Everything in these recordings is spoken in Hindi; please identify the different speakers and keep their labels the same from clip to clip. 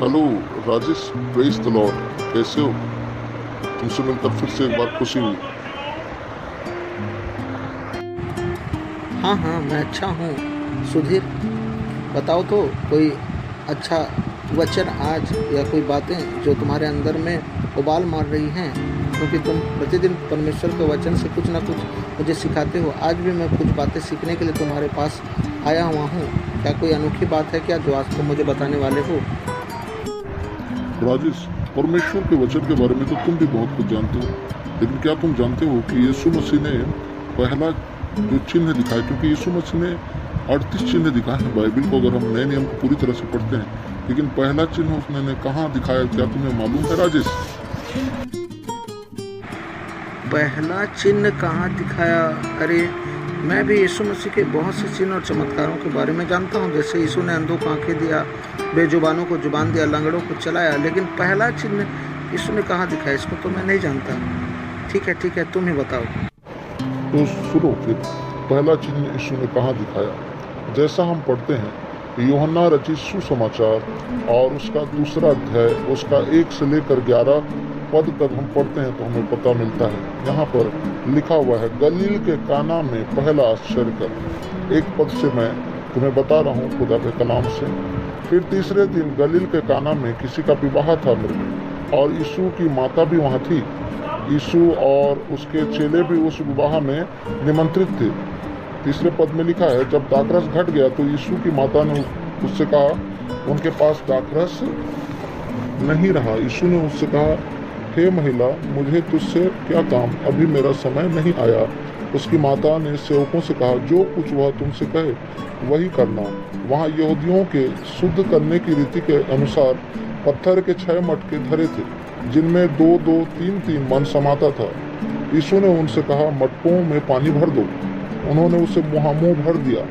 Speaker 1: Hello Rajesh, praise the Lord. कैसे हो? तुमसे मिलकर फिर से एक बार खुशी हुई।
Speaker 2: हाँ हाँ, मैं अच्छा हूँ। सुधीर, बताओ तो कोई अच्छा वचन आज या कोई बातें जो तुम्हारे अंदर में उबाल मार रही हैं, क्योंकि तुम प्रतिदिन परमेश्वर के वचन से कुछ ना कुछ मुझे सिखाते हो। आज भी मैं कुछ बातें सीखने के लिए तुम्हारे पास आया हुआ हूँ। क्या कोई अनोखी बात है क्या जो आज तुम मुझे बताने वाले हो?
Speaker 1: राजेश, परमेश्वर के वचन के बारे में तो तुम भी बहुत कुछ जानते हो, लेकिन क्या तुम जानते हो कि यीशु मसीह ने पहला जो चिन्ह दिखाया, क्योंकि यीशु मसीह ने 38 चिन्ह दिखाए हैं बाइबल को, अगर हम नए नियम को पूरी तरह से पढ़ते हैं, लेकिन पहला चिन्ह उसने कहाँ दिखाया, क्या तुम्हें मालूम है राजेश?
Speaker 2: पहला चिन्ह कहाँ दिखाया? अरे, मैं भी यीशु मसीह के बहुत से चिन्ह और चमत्कारों के बारे में जानता हूँ। जैसे यीशु ने अंधों को आंखें दिया, बेजुबानों को जुबान दिया, लंगड़ों को चलाया, लेकिन पहला चिन्ह यीशु ने कहाँ दिखाया, इसको तो मैं नहीं जानता। ठीक है, तुम ही बताओ।
Speaker 1: तो सुनो फिर, पहला चिन्ह यीशु ने कहाँ दिखाया। जैसा हम पढ़ते हैं यूहन्ना रचित सुसमाचार और उसका दूसरा अध्याय, उसका 1 से लेकर 11 पद तक हम पढ़ते हैं तो हमें पता मिलता है। यहाँ पर लिखा हुआ है, गलील के काना में पहला आश्चर्य कर। एक पद से मैं तुम्हें बता रहा हूँ खुदा के कलाम से। फिर तीसरे दिन गलील के काना में किसी का विवाह था और यीशु की माता भी वहाँ थी। यीशु और उसके चेले भी उस विवाह में निमंत्रित थे। तीसरे पद में लिखा है, जब दाखरस घट गया तो यीशु की माता ने उससे कहा, उनके पास दाखरस नहीं रहा। यीशु ने उससे कहा, हे महिला, मुझे तुझसे क्या काम, अभी मेरा समय नहीं आया। उसकी माता ने सेवकों से कहा, जो कुछ वह तुमसे कहे वही करना। वहाँ यहूदियों के शुद्ध करने की रीति के अनुसार पत्थर के 6 मटके धरे थे, जिनमें 2-2, 3-3 मन समाता था। यीशु ने उनसे कहा, मटकों में पानी भर दो। उन्होंने उसे मुँह भर दिया।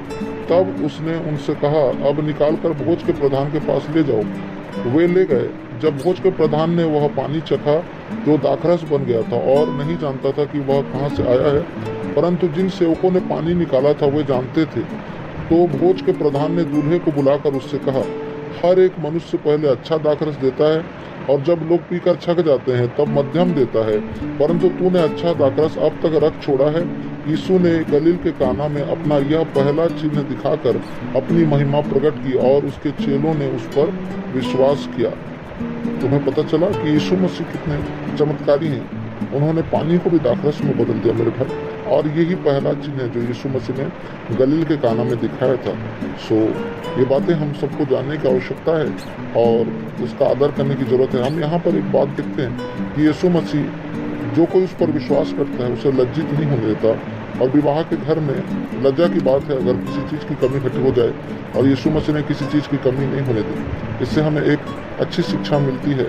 Speaker 1: तब उसने उनसे कहा, अब निकालकर भोज के प्रधान के पास ले जाओ। वे ले गए। जब भोज के प्रधान ने वह पानी चखा जो दाखरस बन गया था और नहीं जानता था कि वह कहाँ से आया है, परंतु जिन सेवकों ने पानी निकाला था वे जानते थे, तो भोज के प्रधान ने दूल्हे को बुलाकर उससे कहा, हर एक मनुष्य पहले अच्छा दाखरस देता है और जब लोग पीकर छक जाते हैं तब मध्यम देता है, परंतु तूने अच्छा दाखरस अब तक रख छोड़ा है। यीशु ने गलील के काना में अपना यह पहला चिन्ह दिखाकर अपनी महिमा प्रकट की और उसके चेलों ने उस पर विश्वास किया। तुम्हें पता चला कि यीशु मसीह कितने चमत्कारी हैं। उन्होंने पानी को भी दाखरस में बदल दिया मेरे भाई, और यही पहला चिन्ह है जो यीशु मसीह ने गलील के काना में दिखाया था। ये बातें हम सबको जानने की आवश्यकता है और उसका आदर करने की जरूरत है। हम यहाँ पर एक बात देखते हैं कि यीशु मसीह जो कोई उस पर विश्वास करता है उसे लज्जित नहीं होने देता, और विवाह के घर में लज्जा की बात है अगर किसी चीज़ की कमी घटी हो जाए, और यीशु मसीह ने किसी चीज़ की कमी नहीं होने दी। इससे हमें एक अच्छी शिक्षा मिलती है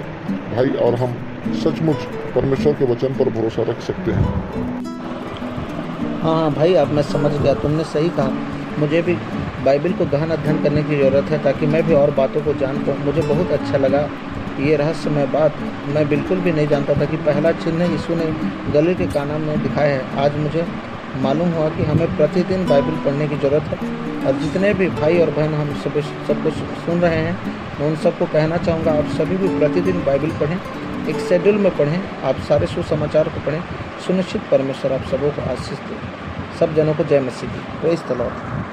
Speaker 1: भाई, और हम सचमुच परमेश्वर के वचन पर भरोसा रख सकते हैं।
Speaker 2: हाँ भाई, अब मैं समझ गया, तुमने सही कहा। मुझे भी बाइबल को गहन अध्ययन करने की ज़रूरत है ताकि मैं भी और बातों को जान पाऊँ। मुझे बहुत अच्छा लगा ये रहस्यमय बात। मैं बिल्कुल भी नहीं जानता था कि पहला चिन्ह यीशु ने गलील के काना में दिखाया है। आज मुझे मालूम हुआ कि हमें प्रतिदिन बाइबल पढ़ने की ज़रूरत है, और जितने भी भाई और बहन हम सब कुछ सुन रहे हैं, मैं उन सबको कहना चाहूँगा, आप सभी भी प्रतिदिन बाइबल पढ़ें, एक शेड्यूल में पढ़ें, आप सारे सुसमाचार को पढ़ें। सुनिश्चित परमेश्वर आप सबों को आशीष दे। सब जनों को जय मसीह की। Praise the Lord.